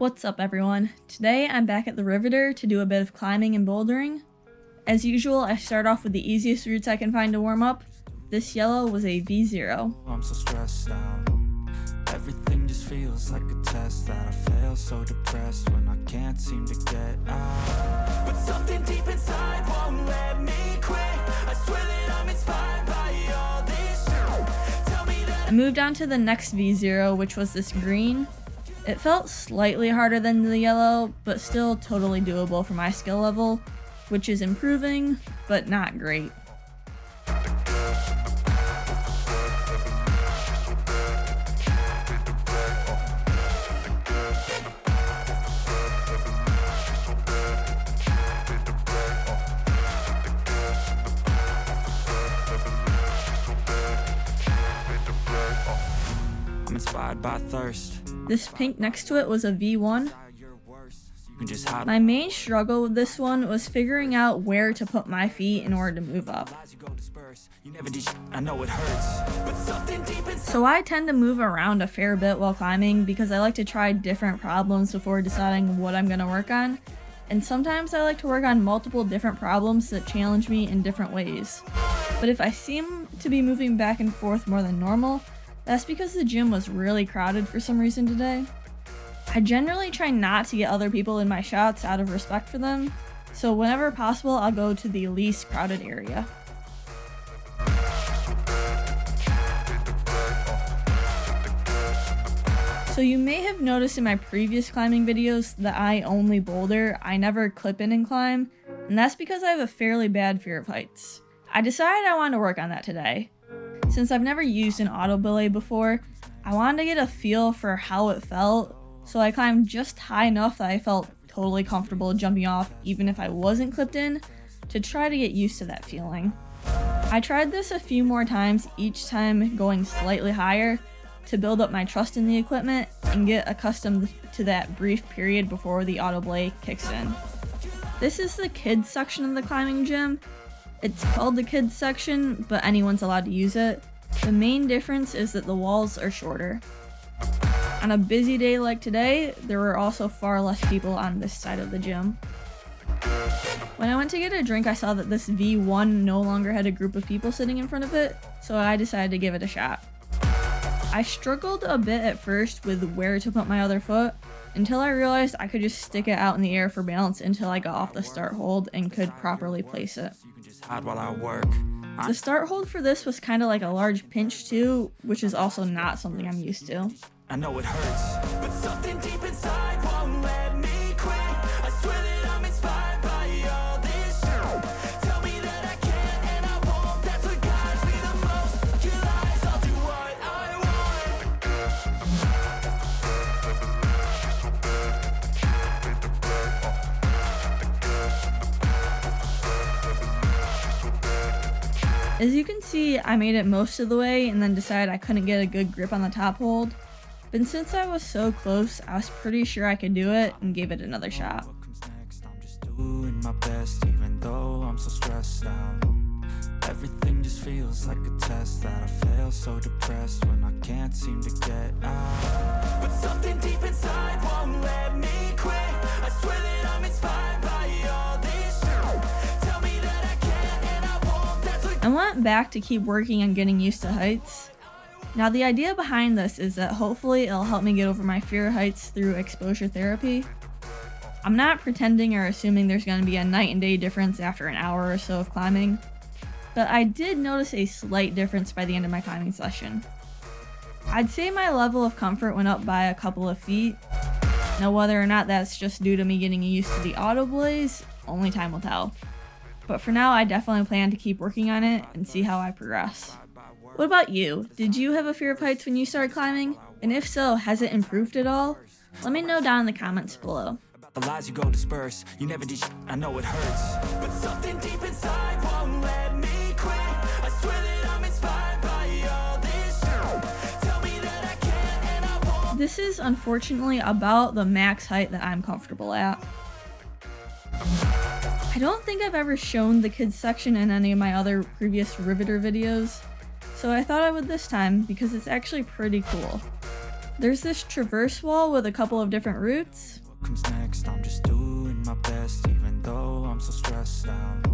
What's up everyone? Today I'm back at the Riveter to do a bit of climbing and bouldering. As usual, I start off with the easiest routes I can find to warm up. This yellow was a V0. I'm so stressed out. Everything just feels like a test that I fail, so depressed when I can't seem to get out. But something deep inside won't let me quit. I swear that I'm inspired by all this shit. Tell me that I moved on to the next V0, which was this green. It felt slightly harder than the yellow, but still totally doable for my skill level, which is improving, but not great. I'm inspired by thirst. This pink next to it was a V1. My main struggle with this one was figuring out where to put my feet in order to move up. So I tend to move around a fair bit while climbing because I like to try different problems before deciding what I'm going to work on. And sometimes I like to work on multiple different problems that challenge me in different ways. But if I seem to be moving back and forth more than normal, that's because the gym was really crowded for some reason today. I generally try not to get other people in my shots out of respect for them, so whenever possible I'll go to the least crowded area. So you may have noticed in my previous climbing videos that I only boulder, I never clip in and climb, and that's because I have a fairly bad fear of heights. I decided I wanted to work on that today. Since I've never used an auto belay before, I wanted to get a feel for how it felt, so I climbed just high enough that I felt totally comfortable jumping off even if I wasn't clipped in, to try to get used to that feeling. I tried this a few more times, each time going slightly higher, to build up my trust in the equipment and get accustomed to that brief period before the auto belay kicks in. This is the kids section of the climbing gym. It's called the kids section, but anyone's allowed to use it. The main difference is that the walls are shorter. On a busy day like today, there were also far less people on this side of the gym. When I went to get a drink, I saw that this V1 no longer had a group of people sitting in front of it, so I decided to give it a shot. I struggled a bit at first with where to put my other foot, until I realized I could just stick it out in the air for balance until I got off the start hold and could properly place it. While I work. The start hold for this was kind of like a large pinch too, which is also not something I'm used to. I know it hurts, but something deep inside won't let me quit. I swear that I'm inspired by all this shit. Tell me that I can and I won't. That's what guides me the most. Your lies, I'll do what I want. As you can see, I made it most of the way and then decided I couldn't get a good grip on the top hold. But since I was so close, I was pretty sure I could do it and gave it another shot. What comes next, I'm just doing my best, even though I'm so stressed out. Everything just feels like a test that I fail, so depressed when I can't seem to get out. But something deep inside won't let me quit. I swear that I'm inspired by all this shit. Tell me that I can and I won't. That's what I went back to keep working on getting used to heights. Now the idea behind this is that hopefully it'll help me get over my fear of heights through exposure therapy. I'm not pretending or assuming there's going to be a night and day difference after an hour or so of climbing, but I did notice a slight difference by the end of my climbing session. I'd say my level of comfort went up by a couple of feet. Now whether or not that's just due to me getting used to the auto belays, only time will tell. But for now I definitely plan to keep working on it and see how I progress. What about you? Did you have a fear of heights when you started climbing? And if so, has it improved at all? Let me know down in the comments below. the lies you go disperse. You never did I know it hurts, but something deep inside won't let me quit. I swear that I'm inspired by all this shit. Tell me that I can and I won't. This is unfortunately about the max height that I'm comfortable at. I don't think I've ever shown the kids section in any of my other previous Riveter videos, so I thought I would this time because it's actually pretty cool. There's this traverse wall with a couple of different routes. What comes next? I'm just doing my best, even though I'm so stressed out.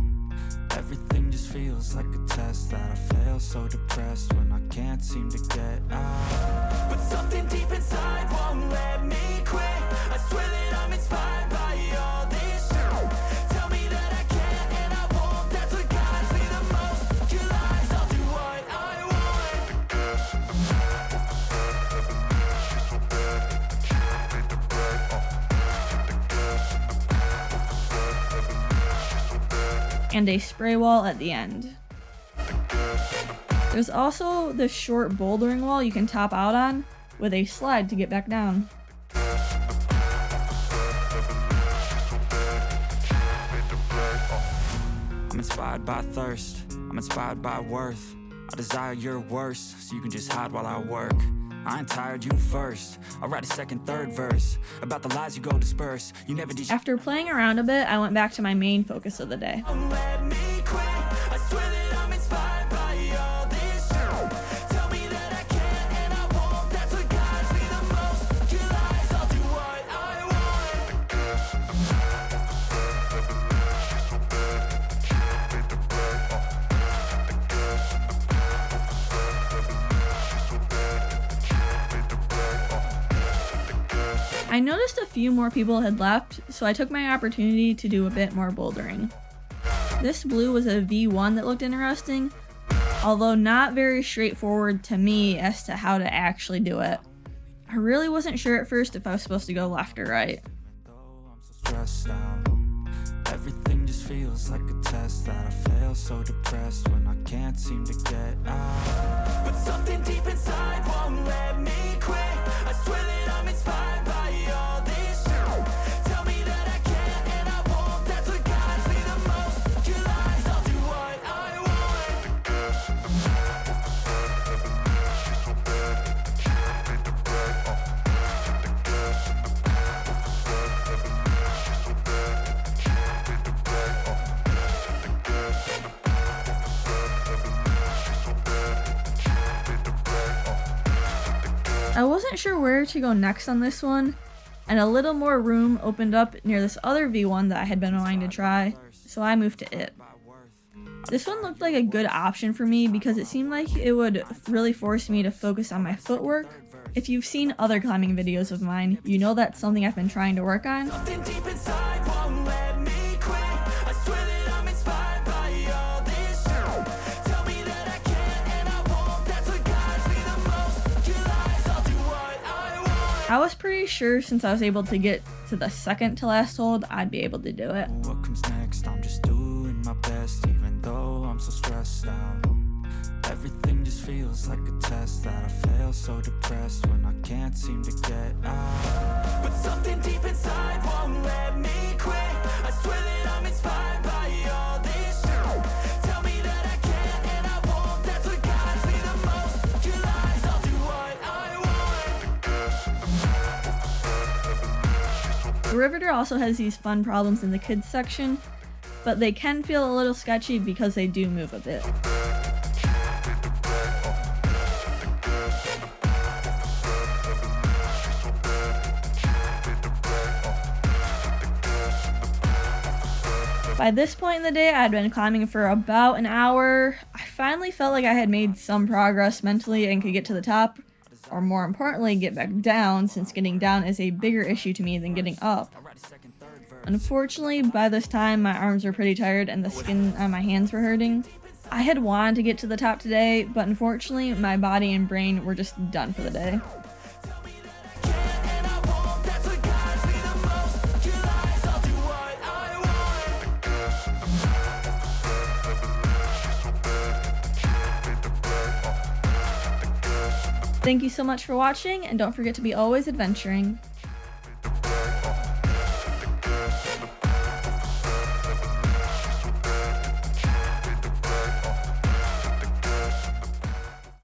Everything just feels like a test that I fail, so depressed when I can't seem to get out. But something deep inside won't let me quit. I swear that I'm inspired by all this shit. Tell me that I can and I won't. That's what guides me the most. Your lies, I'll do what I want. And a spray wall at the end. There's also this short bouldering wall you can top out on with a slide to get back down. I'm inspired by thirst, I'm inspired by worth. I desire your worst, so you can just hide while I work. I ain't tired, you first. I'll write a second, third verse about the lies you go disperse. You never did. After playing around a bit, I went back to my main focus of the day. I noticed a few more people had left, so I took my opportunity to do a bit more bouldering. This blue was a V1 that looked interesting, although not very straightforward to me as to how to actually do it. I really wasn't sure at first if I was supposed to go left or right. Everything just feels like a test that I fail, so depressed when I can't seem to get out. But something deep inside won't let me quit. I swear that I'm inspired by all this shit. Tell me that I can and I won't. That's what guides me the most. Your lies, I'll do what I I wasn't sure where to go next on this one, and a little more room opened up near this other V1 that I had been wanting to try, so I moved to it. This one looked like a good option for me because it seemed like it would really force me to focus on my footwork. If you've seen other climbing videos of mine, you know that's something I've been trying to work on. I was pretty sure since I was able to get to the second to last hold, I'd be able to do it. What comes next? I'm just doing my best, even though I'm so stressed out. Everything just feels like a test that I fail, so depressed when I can't seem to get out. But something deep inside won't let me quit. I swear that I'm inspired by all this shit. Tell me that I can and I won't. That's what guides me the most. Your lies, I'll do what I want. The Riveter also has these fun problems in the kids section, but they can feel a little sketchy because they do move a bit. By this point in the day, I'd been climbing for about an hour. I finally felt like I had made some progress mentally and could get to the top, or more importantly, get back down, since getting down is a bigger issue to me than getting up. Unfortunately, by this time, my arms were pretty tired and the skin on my hands were hurting. I had wanted to get to the top today, but unfortunately, my body and brain were just done for the day. Thank you so much for watching, and don't forget to be always adventuring.